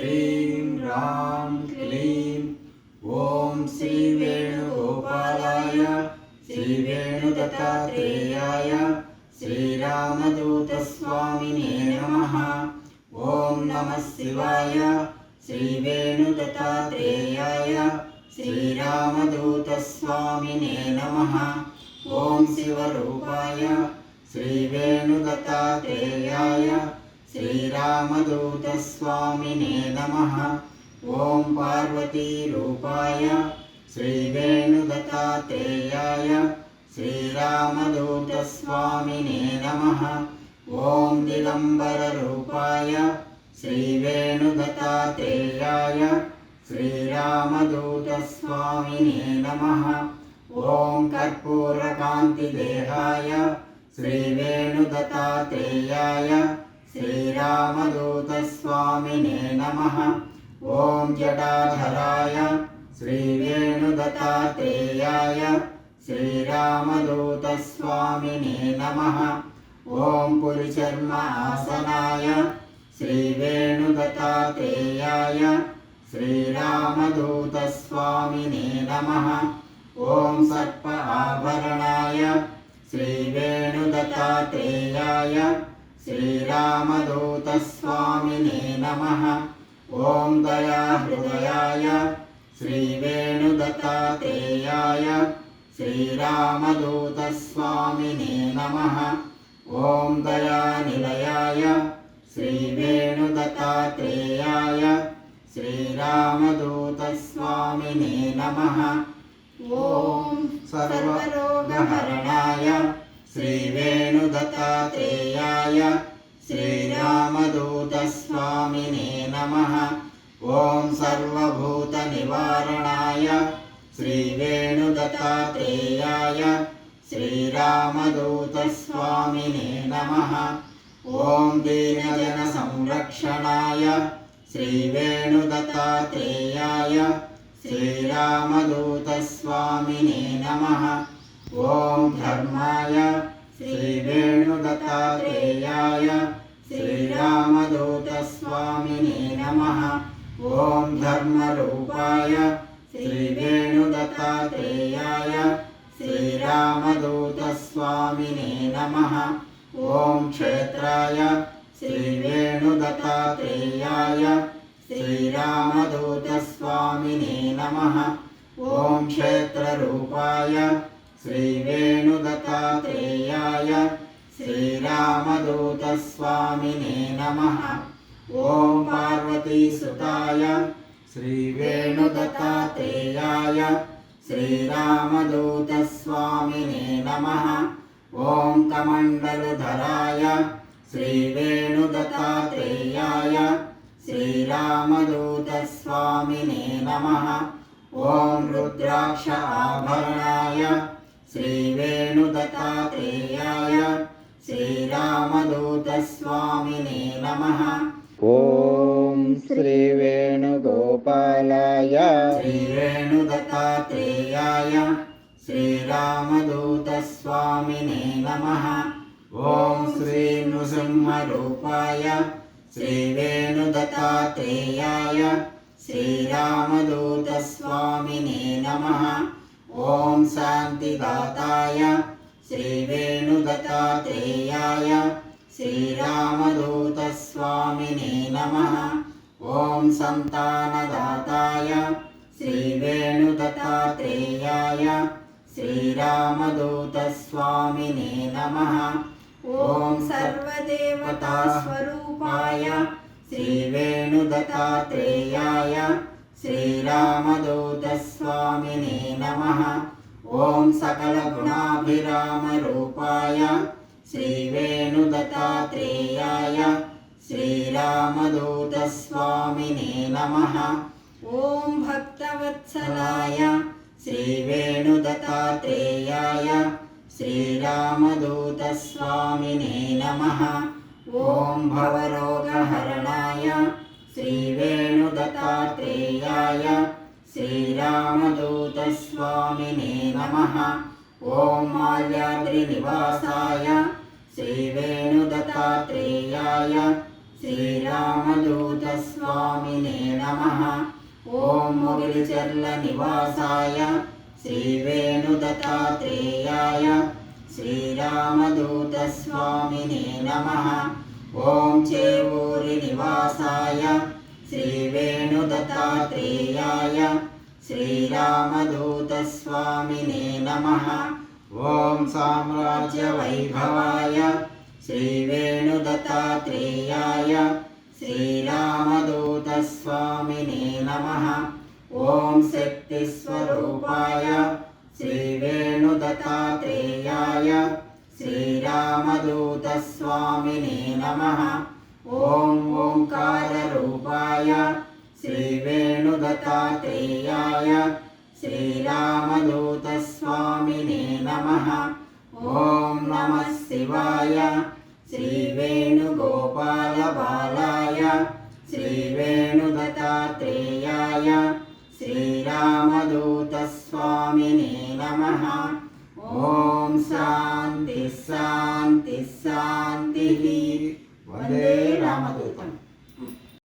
श्रीं रां क्लीं ॐ श्रीवेणुगोपालाय श्रीवेणुदत्तात्रेयाय श्रीरामदूतस्वामिने नमः। ॐ नमः शिवाय श्रीवेणुदत्तात्रेयाय श्रीरामदूतस्वामिने नमः। ॐ शिवरूपाय श्रीवेणुदत्तात्रेयाय श्रीरामदूतस्वामिने नमः। ॐ पार्वतीरूपाय श्रीवेणुदत्तात्रेयाय श्रीरामदूतस्वामिने नमः। ॐ दिगम्बररूपाय श्रीवेणुदत्तात्रेयाय श्रीरामदूतस्वामिने नमः। ॐ कर्पूरकान्तिदेहाय श्रीवेणुदत्तात्रेयाय श्रीरामदूतस्वामिने नमः। ॐ जटाधराय श्रीवेणुदत्तात्रेयाय श्रीरामदूतस्वामिने नमः। ॐ पुलिचर्मासनाय श्रीवेणुदत्तात्रेयाय श्रीरामदूतस्वामिने नमः। ॐ सर्प आभरणाय श्रीवेणुदत्तात्रेयाय श्रीरामदूतस्वामिने नमः। ॐ दयाहृदयाय श्रीवेणुदत्तात्रेयाय श्रीरामदूतस्वामिने नमः। ॐ दयानिलयाय श्रीवेणुदत्तात्रेयाय श्रीरामदूतस्वामिने नमः। ॐ सर्वरोगहरणाय श्रीवेणुदत्तात्रेयाय श्रीरामदूतस्वामिने नमः। ॐ सर्वभूतनिवारणाय श्रीवेणुदत्तात्रेयाय श्रीरामदूतस्वामिने नमः। ॐ दीनजनसंरक्षणाय श्रीवेणुदत्तात्रेयाय श्रीरामदूतस्वामिने नमः। ॐ धर्माय श्रीवेणुदत्तात्रेयाय श्रीरामदूतस्वामिने नमः। ॐ धर्मरूपाय श्रीवेणुदत्तात्रेयाय श्रीरामदूतस्वामिने नमः। ॐ क्षेत्राय श्रीवेणुदत्तात्रेयाय श्रीरामदूतस्वामिने नमः। ॐ क्षेत्ररूपाय श्रीवेणुदत्तात्रेयाय श्रीरामदूतस्वामिने नमः। ॐ पार्वतीसुताय श्रीवेणुदत्तात्रेयाय श्रीरामदूतस्वामिने नमः। ॐ कमण्डलुधराय श्रीवेणुदत्तात्रेयाय श्रीरामदूतस्वामिने नमः। ॐ रुद्राक्ष आभरणाय श्रीवेणुदत्तात्रेयाय श्रीरामदूतस्वामिने नमः। ॐ श्रीवेणुगोपालाय श्रीवेणुदत्तात्रेयाय श्रीरामदूतस्वामिने नमः। ॐ श्रीनृसिंहरूपाय श्रीवेणुदत्तात्रेयाय श्रीरामदूतस्वामिने नमः। ॐ शान्तिदाताय श्रीवेणुदत्तात्रेयाय श्रीरामदूतस्वामिने नमः। ॐ सन्तानदाताय श्रीवेणुदत्तात्रेयाय श्रीरामदूतस्वामिने नमः। ॐ सर्वदेवतास्वरूपाय श्रीवेणुदत्तात्रेयाय श्रीरामदूतस्वामिने नमः। ॐ सकलगुणाभिरामरूपाय श्रीवेणुदत्तात्रेयाय श्रीरामदूतस्वामिने नमः। ॐ भक्तवत्सलाय श्रीवेणुदत्तात्रेयाय श्रीरामदूतस्वामिने नमः। ॐ भवरोगहरणाय श्रीवेणुदत्तात्रेयाय श्रीरामदूतस्वामिने नमः। ॐ माल्याद्रिनिवासाय श्रीवेणुदत्तात्रेयाय శ్రీరామదూతస్వామినే నమః. ఓం మొగిలిచెర్ల నివాసాయ శ్రీవేణుదత్తాత్రేయాయ శ్రీరామదూతస్వామినే నమః. ఓం చేవూరి నివాసాయ శ్రీవేణుదత్తాత్రేయాయ శ్రీరామదూతస్వామినే నమః. ఓం సామ్రాజ్య వైభవాయ శ్రీవేణుదత్తాత్రేయాయ శ్రీరామదూతస్వామినే నమః. ఓం శక్తిస్వరూపాయ శ్రీవేణుదత్తాత్రేయాయ శ్రీరామదూతస్వామినే నమః. ఓం ఓంకారరూపాయ శ్రీవేణుదత్తాత్రేయాయ శ్రీరామదూతస్వామినే నమః. ఓం నమః శివాయ శ్రీవేణుగోపాలబాలాయ శ్రీవేణుదత్తాత్రేయాయ శ్రీరామదూతస్వామినే నమః. ఓం శాంతి శాంతి శాంతి. వందే రామదూతం.